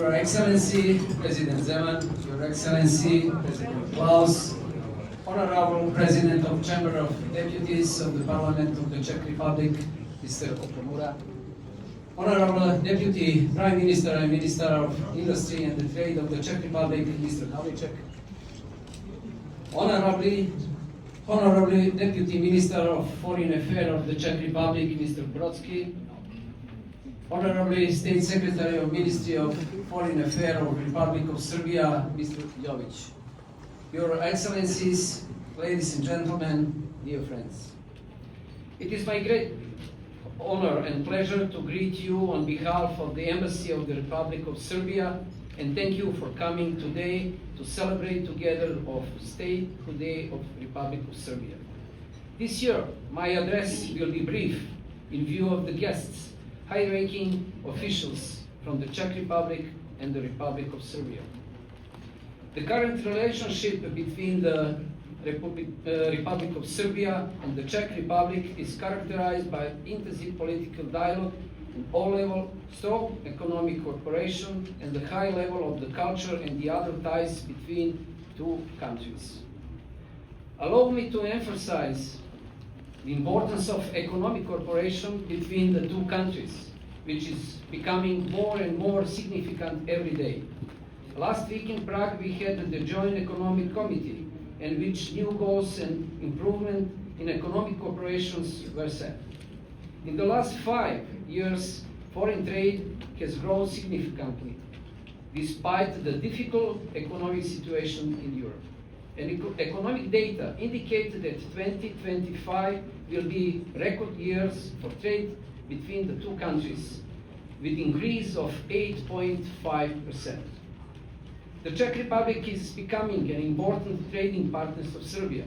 Your Excellency, President Zeman, Your Excellency, President Klaus, Honorable President of Chamber of Deputies of the Parliament of the Czech Republic, Mr. Okamura, Honorable Deputy Prime Minister and Minister of Industry and Trade of the Czech Republic, Mr. Havlicek, Honorably Deputy Minister of Foreign Affairs of the Czech Republic, Mr. Brodsky, Honorably State Secretary of Ministry of Foreign Affairs of the Republic of Serbia, Mr. Jovic. Your Excellencies, ladies and gentlemen, dear friends. It is my great honor and pleasure to greet you on behalf of the Embassy of the Republic of Serbia and thank you for coming today to celebrate together of State Day of the Republic of Serbia. This year, my address will be brief in view of the guests, high-ranking officials from the Czech Republic and the Republic of Serbia. The current relationship between the Republic of Serbia and the Czech Republic is characterized by intensive political dialogue at all levels, strong economic cooperation, and the high level of the culture and the other ties between two countries. Allow me to emphasize the importance of economic cooperation between the two countries, which is becoming more and more significant every day. Last week in Prague we had the Joint Economic Committee, in which new goals and improvement in economic cooperations were set. In the last 5 years, foreign trade has grown significantly, despite the difficult economic situation in Europe. And economic data indicate that 2025 will be record years for trade between the two countries, with increase of 8.5%. The Czech Republic is becoming an important trading partner of Serbia.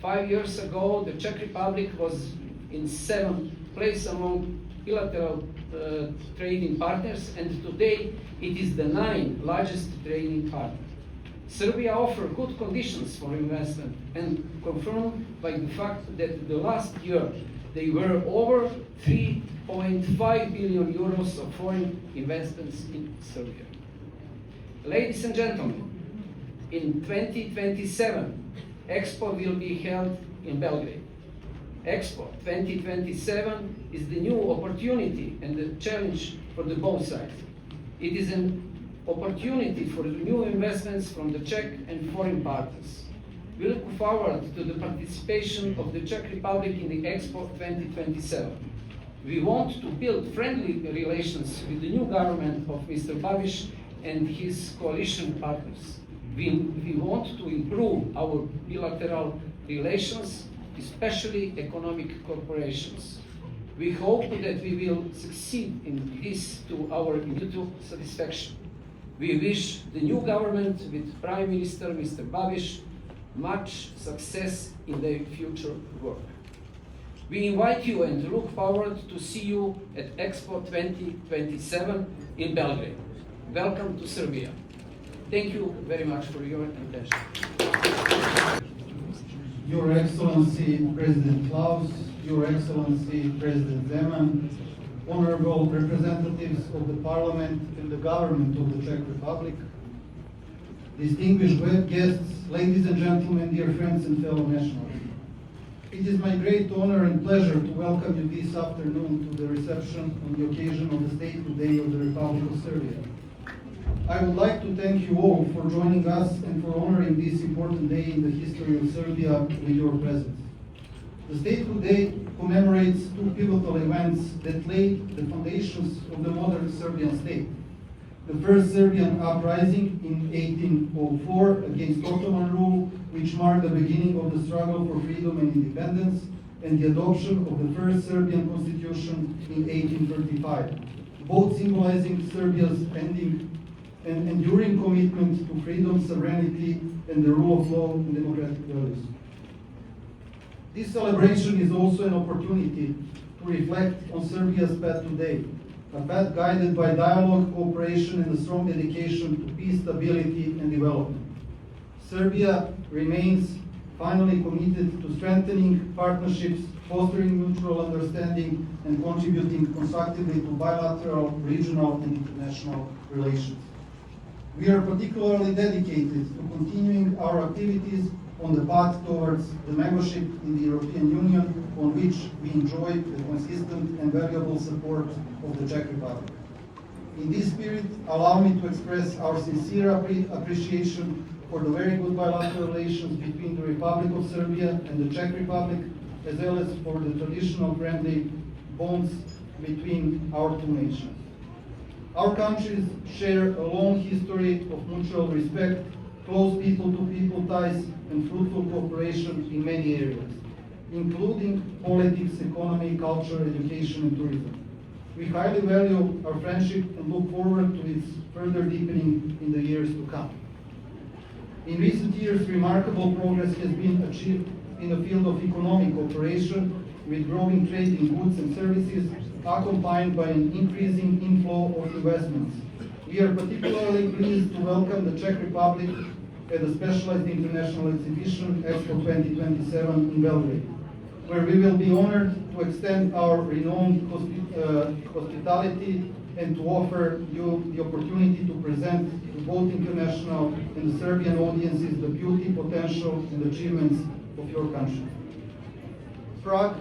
5 years ago, the Czech Republic was in 7th place among bilateral trading partners, and today it is the 9th largest trading partner. Serbia offers good conditions for investment and confirmed by the fact that the last year they were over 3.5 billion euros of foreign investments in Serbia. Ladies and gentlemen, in 2027, Expo will be held in Belgrade. Expo 2027 is the new opportunity and the challenge for the both sides. It is an opportunity for new investments from the Czech and foreign partners. We look forward to the participation of the Czech Republic in the Expo 2027. We want to build friendly relations with the new government of Mr. Babiš and his coalition partners. We want to improve our bilateral relations, especially economic cooperations. We hope that we will succeed in this to our mutual satisfaction. We wish the new government with Prime Minister Mr. Babiš much success in their future work. We invite you and look forward to see you at Expo 2027 in Belgrade. Welcome to Serbia. Thank you very much for your attention. Your Excellency President Klaus, Your Excellency President Zeman, honorable representatives of the Parliament and the Government of the Czech Republic, distinguished guests, ladies and gentlemen, dear friends and fellow nationals. It is my great honor and pleasure to welcome you this afternoon to the reception on the occasion of the State Day of the Republic of Serbia. I would like to thank you all for joining us and for honoring this important day in the history of Serbia with your presence. The State Day commemorates two pivotal events that laid the foundations of the modern Serbian state. The first Serbian uprising in 1804 against Ottoman rule, which marked the beginning of the struggle for freedom and independence, and the adoption of the first Serbian constitution in 1835, both symbolizing Serbia's ending and enduring commitment to freedom, sovereignty, and the rule of law and democratic values. This celebration is also an opportunity to reflect on Serbia's path today, a path guided by dialogue, cooperation, and a strong dedication to peace, stability, and development. Serbia remains finally committed to strengthening partnerships, fostering mutual understanding, and contributing constructively to bilateral, regional, and international relations. We are particularly dedicated to continuing our activities on the path towards the membership in the European Union, on which we enjoy the consistent and valuable support of the Czech Republic. In this spirit, allow me to express our sincere appreciation for the very good bilateral relations between the Republic of Serbia and the Czech Republic, as well as for the traditional friendly bonds between our two nations. Our countries share a long history of mutual respect, close people-to-people ties, and fruitful cooperation in many areas, including politics, economy, culture, education, and tourism. We highly value our friendship and look forward to its further deepening in the years to come. In recent years, remarkable progress has been achieved in the field of economic cooperation, with growing trade in goods and services, accompanied by an increasing inflow of investments. We are particularly pleased to welcome the Czech Republic at the Specialized International Exhibition Expo 2027 in Belgrade, where we will be honored to extend our renowned hospitality and to offer you the opportunity to present to both international and the Serbian audiences the beauty, potential, and achievements of your country. Prague,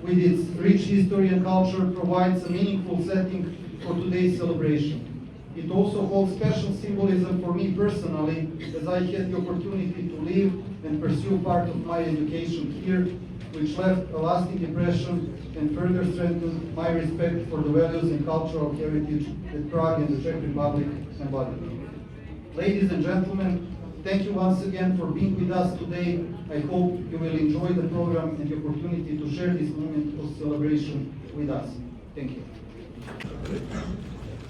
with its rich history and culture, provides a meaningful setting for today's celebration. It also holds special symbolism for me personally, as I had the opportunity to live and pursue part of my education here, which left a lasting impression and further strengthened my respect for the values and cultural heritage that Prague and the Czech Republic embody. Ladies and gentlemen, thank you once again for being with us today. I hope you will enjoy the program and the opportunity to share this moment of celebration with us. Thank you.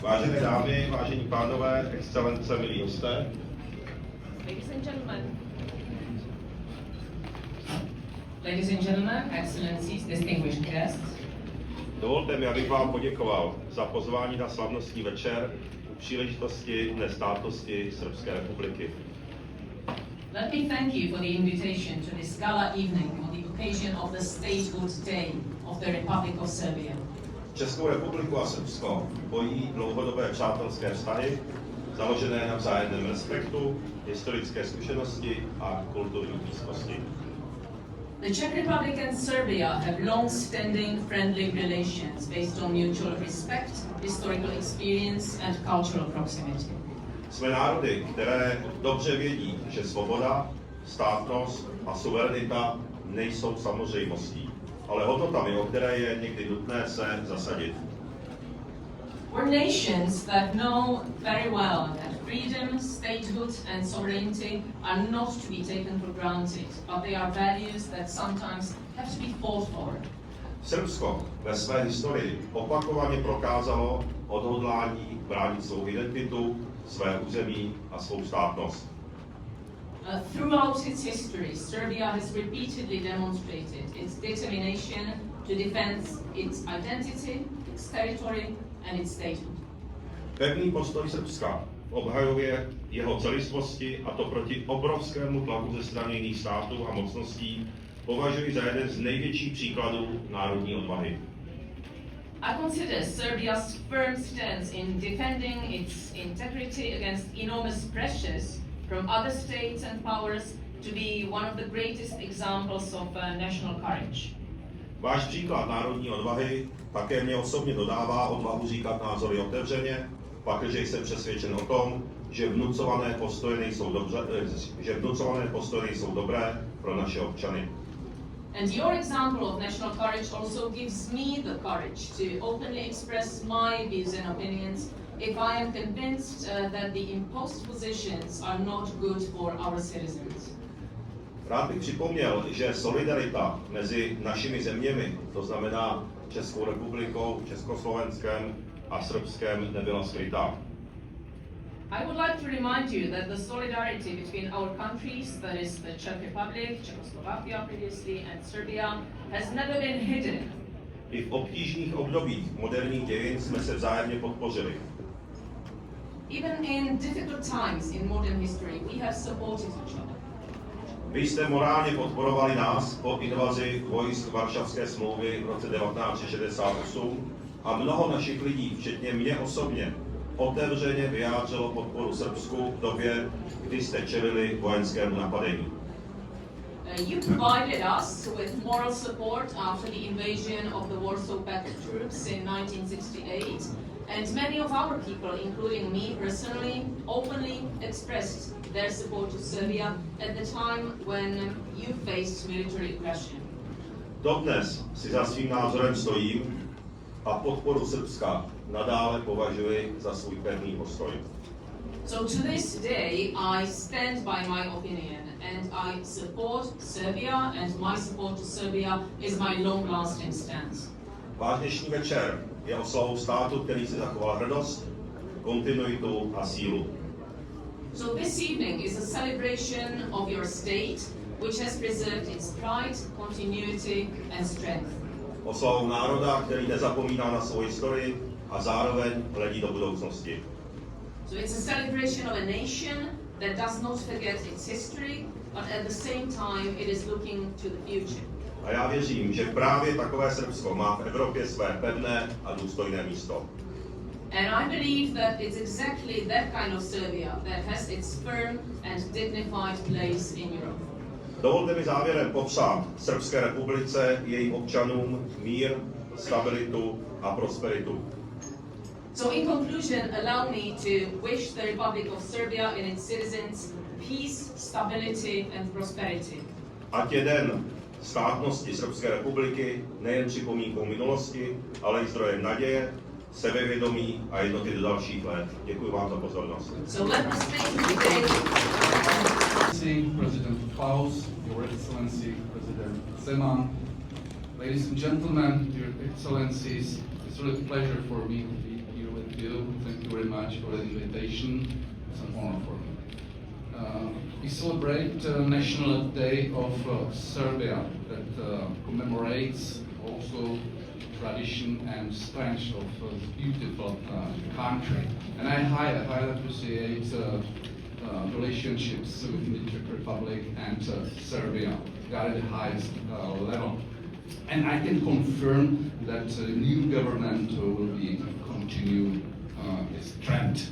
Vážené dámy, vážení pánové, excelence, milí hosté. Ladies and gentlemen, excellencies, distinguished guests, Dovolte mi, abych vám poděkoval za pozvání na slavnostní večer u příležitosti Dne státnosti Srbské republiky. let me thank you for the invitation to this gala evening on the occasion of the Statehood Day of the Republic of Serbia. Českou republiku a Srbsko pojí dlouhodobé přátelské vztahy, založené na vzájemném respektu, historické zkušenosti a kulturní blízkosti. The Czech Republic and Serbia have long-standing friendly relations based on mutual respect, historical experience and cultural proximity. Jsme národy, které dobře vědí, že svoboda, státnost a suverenita nejsou samozřejmostí, ale hodnotami, o které je někdy nutné se zasadit. We're nations that know very well that freedom, statehood and sovereignty are not to be taken for granted, but they are values that sometimes have to be fought for. Srbsko ve své historii opakovaně prokázalo odhodlání bránit svou identitu, své území a svou státnost. Throughout its history, Serbia has repeatedly demonstrated its determination to defend its identity, its territory and its statehood. Pevný postoj Srbska v obhajově jeho celistvosti, a to proti obrovskému tlaku ze strany jiných států a mocností, považuji za jeden z největších příkladů národní odvahy. I consider Serbia's firm stance in defending its integrity against enormous pressures from other states and powers to be one of the greatest examples of national courage. Váš příklad národní odvahy také mě osobně dodává odvahu říkat názory otevřeně, pakliže jsem přesvědčen o tom, že vnucované postoje nejsou dobré pro naše občany. And your example of national courage also gives me the courage to openly express my views and opinions if I am convinced that the imposed positions are not good for our citizens. Rád bych připomněl, že solidarita mezi našimi zeměmi, to znamená Českou republikou, Československem a Srbskem, nebyla skrytá. I would like to remind you that the solidarity between our countries, that is the Czech Republic, Czechoslovakia previously, and Serbia, has never been hidden. I v obtížných obdobích moderních dějin jsme se vzájemně podpořili. Even in difficult times in modern history, we have supported each other. Vy jste morálně podporovali nás po invazi vojsk Varšavské smlouvy v roce 1968 a mnoho našich lidí, včetně mě osobně, otevřeně vyjádřilo podporu Srbsku v době, kdy jste čelili vojenskému napadení. You provided us with moral support after the invasion of the Warsaw Pact troops in 1968, and many of our people, including me personally, openly expressed their support to Serbia at the time when you faced military aggression. Dodnes si za svým názorem stojím a podporu Srbska nadále považuji za svůj pevný postoj. So to this day, I stand by my opinion and I support Serbia, and my support to Serbia is my long-lasting stance. Váš dnešní večer je oslavou státu, který si zachoval hrdost, kontinuitu a sílu. So this evening is a celebration of your state, which has preserved its pride, continuity and strength. Oslavou národa, který nezapomíná na svou historii a zároveň hledí do budoucnosti. So it's a celebration of a nation that does not forget its history, but at the same time it is looking to the future. A já věřím, že právě takové Srbsko má v Evropě své pevné a důstojné místo. And I believe that it's exactly that kind of Serbia that has its firm and dignified place in Europe. Dovolte mi závěrem popřát Srbské republice, jejím občanům mír, stabilitu a prosperitu. So in conclusion, allow me to wish the Republic of Serbia and its citizens peace, stability and prosperity. Ať je den státnosti Srbské republiky nejen připomínkou minulosti, ale i zdrojem naděje, sebevědomí a jednoty do dalších let. Děkuji vám za pozornost. So let us make today. President Klaus, Your Excellency, President Zeman, ladies and gentlemen, Your Excellencies, it's really a pleasure for me to be here with you. Thank you very much for the invitation. It's an honor for me. We celebrate National Day of Serbia that commemorates also tradition and strength of this beautiful country. And I highly appreciate relationships with the Czech Republic and Serbia. They are at the highest level. And I can confirm that the new government will continue this trend.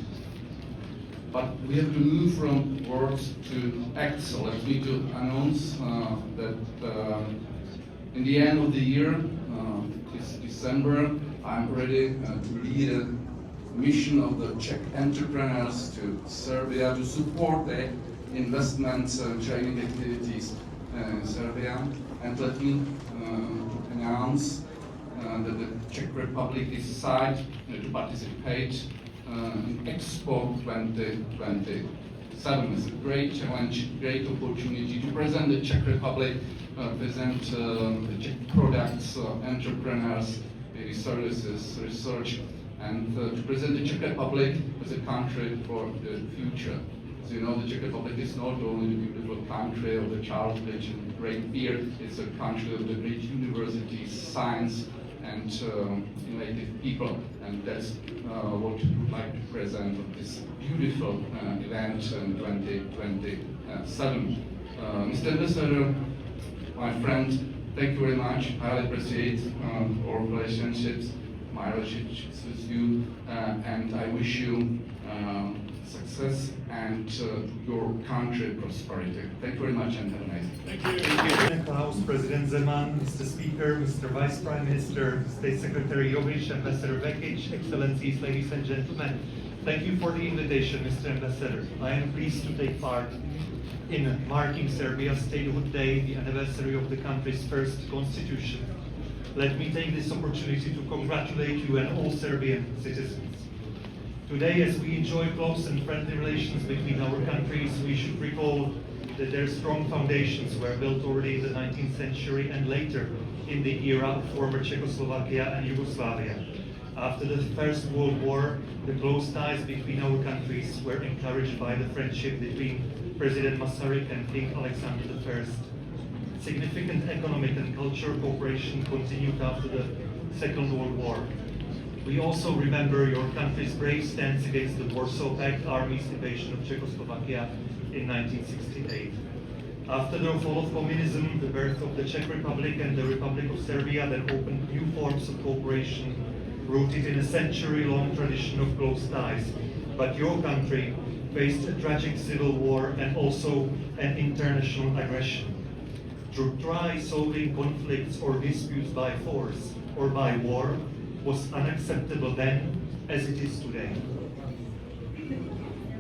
But we have to move from words to acts. So let me to announce that in the end of the year, this December, I'm ready to lead a mission of the Czech entrepreneurs to Serbia to support the investments and training activities in Serbia. And let me announce that the Czech Republic decided to participate in Expo 2027. It's a great challenge, great opportunity to present the Czech Republic, present the Czech products, entrepreneurs, maybe services, research, and to present the Czech Republic as a country for the future. As you know, the Czech Republic is not only the beautiful country of the Charles Bridge and great beer, it's a country of the great universities, science, and innovative people, and that's what we would like to present at this beautiful event in 2027. Mr. Ambassador, my friend, thank you very much. I highly appreciate our relationships, my relationships with you, and I wish you success and your country prosperity. Thank you very much and have a nice day. Thank you. President Klaus, President Zeman, Mr. Speaker, Mr. Vice Prime Minister, State Secretary Jovic, Ambassador Vekic, Excellencies, ladies and gentlemen, thank you for the invitation, Mr. Ambassador. I am pleased to take part in marking Serbia's Statehood Day, the anniversary of the country's first constitution. Let me take this opportunity to congratulate you and all Serbian citizens. Today, as we enjoy close and friendly relations between our countries, we should recall that their strong foundations were built already in the 19th century and later in the era of former Czechoslovakia and Yugoslavia. After the First World War, the close ties between our countries were encouraged by the friendship between President Masaryk and King Alexander I. Significant economic and cultural cooperation continued after the Second World War. We also remember your country's brave stance against the Warsaw Pact Army's invasion of Czechoslovakia in 1968. After the fall of communism, the birth of the Czech Republic and the Republic of Serbia then opened new forms of cooperation rooted in a century-long tradition of close ties. But your country faced a tragic civil war and also an international aggression. To try solving conflicts or disputes by force or by war was unacceptable then as it is today.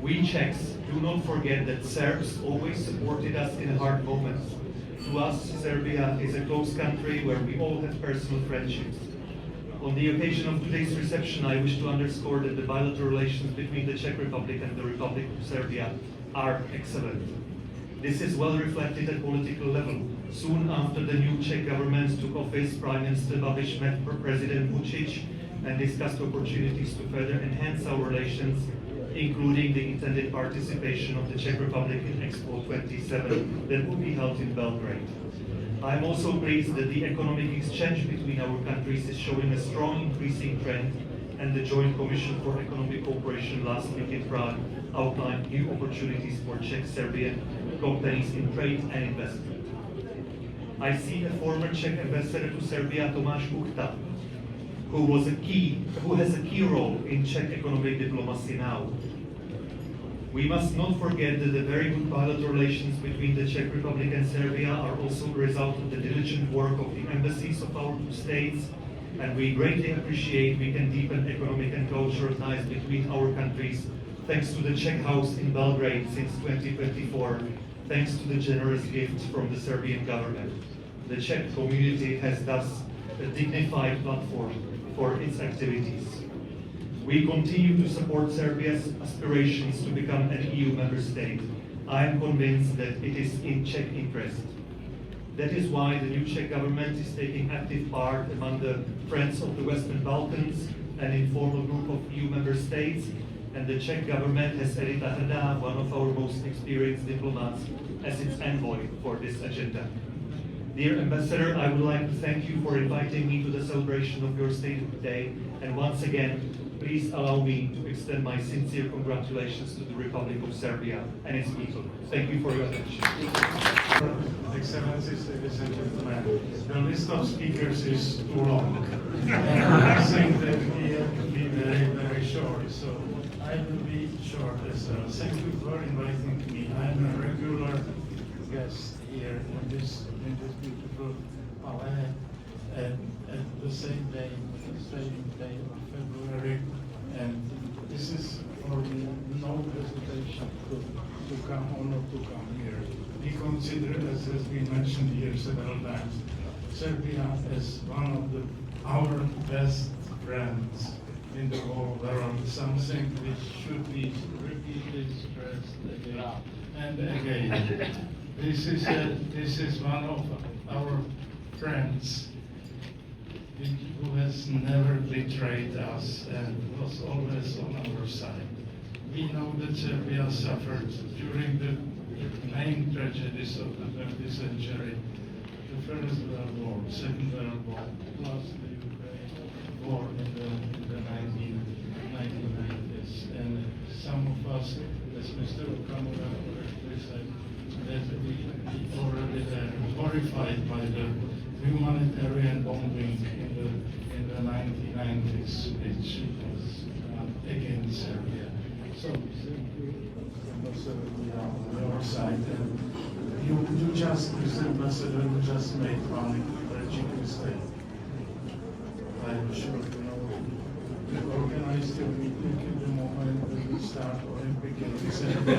We Czechs do not forget that Serbs always supported us in hard moments. To us, Serbia is a close country where we all have personal friendships. On the occasion of today's reception, I wish to underscore that the bilateral relations between the Czech Republic and the Republic of Serbia are excellent. This is well reflected at political level. Soon after the new Czech government took office, Prime Minister Babiš met President Vučić and discussed opportunities to further enhance our relations, including the intended participation of the Czech Republic in Expo 27 that will be held in Belgrade. I am also pleased that the economic exchange between our countries is showing a strong increasing trend, and the Joint Commission for Economic Cooperation last week in Prague outlined new opportunities for Czech-Serbian companies in trade and investment. I see a former Czech ambassador to Serbia, Tomáš Kuchta, who has a key role in Czech economic diplomacy now. We must not forget that the very good bilateral relations between the Czech Republic and Serbia are also a result of the diligent work of the embassies of our two states, and we greatly appreciate we can deepen economic and cultural ties between our countries thanks to the Czech House in Belgrade since 2024, thanks to the generous gifts from the Serbian government. The Czech community has thus a dignified platform for its activities. We continue to support Serbia's aspirations to become an EU member state. I am convinced that it is in Czech interest. That is why the new Czech government is taking active part among the Friends of the Western Balkans, an informal group of EU member states, and the Czech government has Edita Hrda, one of our most experienced diplomats, as its envoy for this agenda. Dear Ambassador, I would like to thank you for inviting me to the celebration of your State Day, and once again, please allow me to extend my sincere congratulations to the Republic of Serbia and its people. Thank you for your attention. Excellencies, ladies and gentlemen, the list of speakers is too long. I think that we have to be very, very short, so I will be short as well. Thank you for inviting me. I'm a regular guest here in this beautiful palais at the same day of February, and this is for me no hesitation to come or not to come here. We consider, as has been mentioned here several times, Serbia as one of our best friends in the whole world, something which should be repeatedly stressed again and again. This is one of our friends who has never betrayed us and was always on our side. We know that Serbia suffered during the main tragedies of the 20th century, the First World War, Second World War, plus the Ukraine war in the 1990s. And some of us, as Mr. Okamura correctly said, that we already were horrified by the humanitarian bombing in the 1990s, which was against Serbia. So we are on your side, and you just, Mr. Ambassador, you just made one tragic mistake. I'm sure you know you organized your meeting in the moment when we start Olympic Games and play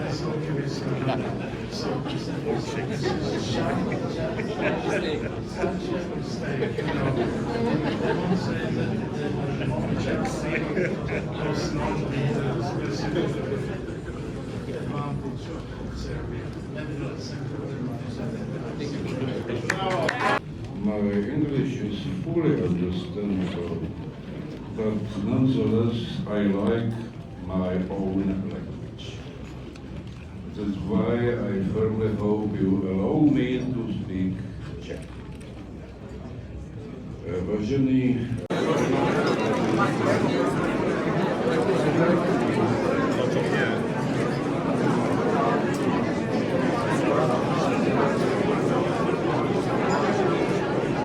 ice hockey with Canada. So this is such a mistake, you know. I won't say that the moment was not the specific advantage of Serbia. Nevertheless, thank you very much. My English is fully understandable, but nonetheless I like my own language. That's why I firmly hope you allow me to speak Czech. Vážený